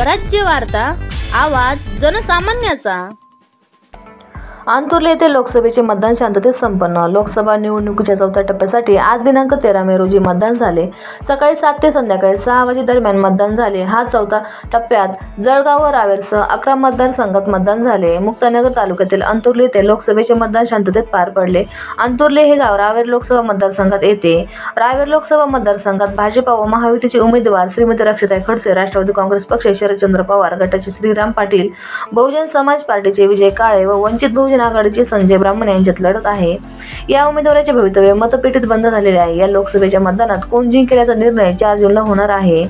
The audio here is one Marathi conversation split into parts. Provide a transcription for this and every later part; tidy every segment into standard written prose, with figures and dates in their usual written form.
स्वराज्य वार्ता, आवाज जनसामान्याचा। अंतुर्ले येथे लोकसभेचे मतदान शांततेत संपन्न। लोकसभा निवडणुकीच्या चौथ्या टप्प्यासाठी आज दिनांक 13 मे रोजी मतदान झाले। सकाळी 7 ते संध्याकाळी 6 वाजेदरम्यान मतदान झाले। हा चौथ्या टप्प्यात जळगाव व रावेरसह 11 मतदारसंघात मतदान झाले। मुक्ताईनगर तालुक्यातील अंतुर्ले येथे लोकसभेचे मतदान शांततेत पार पडले। अंतुर्ले हे गाव रावेर लोकसभा मतदारसंघात येते। रावेर लोकसभा मतदारसंघात भाजपा व महायुतीचे उमेदवार श्रीमती रक्षाताई खडसे, राष्ट्रवादी काँग्रेस पक्ष शरदचंद्र पवार गटाचे श्रीराम पाटील, बहुजन समाज पार्टीचे विजय काळे व वंचित बहुजन आघाडीचे संजय ब्राह्मण यांच्यात लढत आहे। या उमेदवाराचे भवितव्य मतपेटीत बंद झालेले आहे। या लोकसभेच्या मतदानात कोण जिंकेल याचा निर्णय 4 जूनला होणार आहे।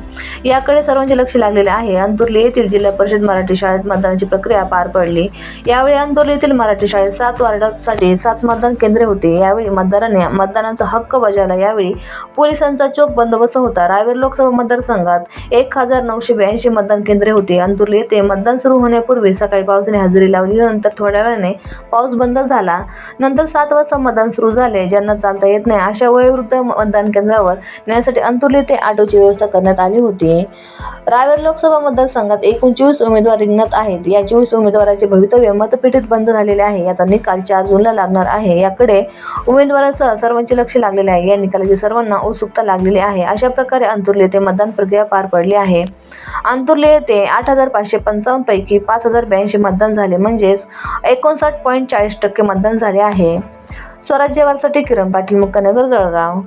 याकडे सर्वांचे लक्ष लागलेले आहे। अंतुर्ले येथील जिल्हा परिषद मराठी शाळेत मतदानाची प्रक्रिया पार पडली। यावेळी अंतुर्ले येथील मराठी शाळेत 7 वार्डासाठी 7 मतदान केंद्रे होती। यावेळी मतदारांनी मतदानाचा हक्क बजावला। यावेळी पोलिसांचा चोख बंदोबस्त होता। रावेर लोकसभा मतदारसंघात 1982 मतदान केंद्रे होती। अंतुर्ले येथे मतदान सुरू होण्यापूर्वी सकाळी पावसाने हजेरी लावली। नंतर थोड्या वेळाने पाऊस बंद झाला। नंतर 7 वाजता मतदान सुरू झाले। ज्यांना चालता येत नाही अशा वयोवृद्ध मतदान केंद्रावर नेण्यासाठी अंतुर्ले येथे ऑटोची व्यवस्था करण्यात आली होती। रावेर लोकसभा मतदारसंघात एकूण 24 उमेदवार रिंगणात आहेत। या 24 उमेदवारांचे भवितव्य मतपेटीत बंद झालेले आहे। याचा निकाल 4 जूनला लागणार आहे। याकडे उमेदवारांसह सर्वांचे लक्ष लागलेले आहे। या निकालाची सर्वांना उत्सुकता लागलेली आहे। अशा प्रकारे अंतुर्ले येथे मतदान प्रक्रिया पार पडली आहे। अंतुर्ले येथे 8,555 पैकी 5,082 मतदान झाले, म्हणजेच 59.40% मतदान झाले आहे। स्वराज्य वार्तासाठी किरण पाटील, मुक्ताईनगर, जळगाव।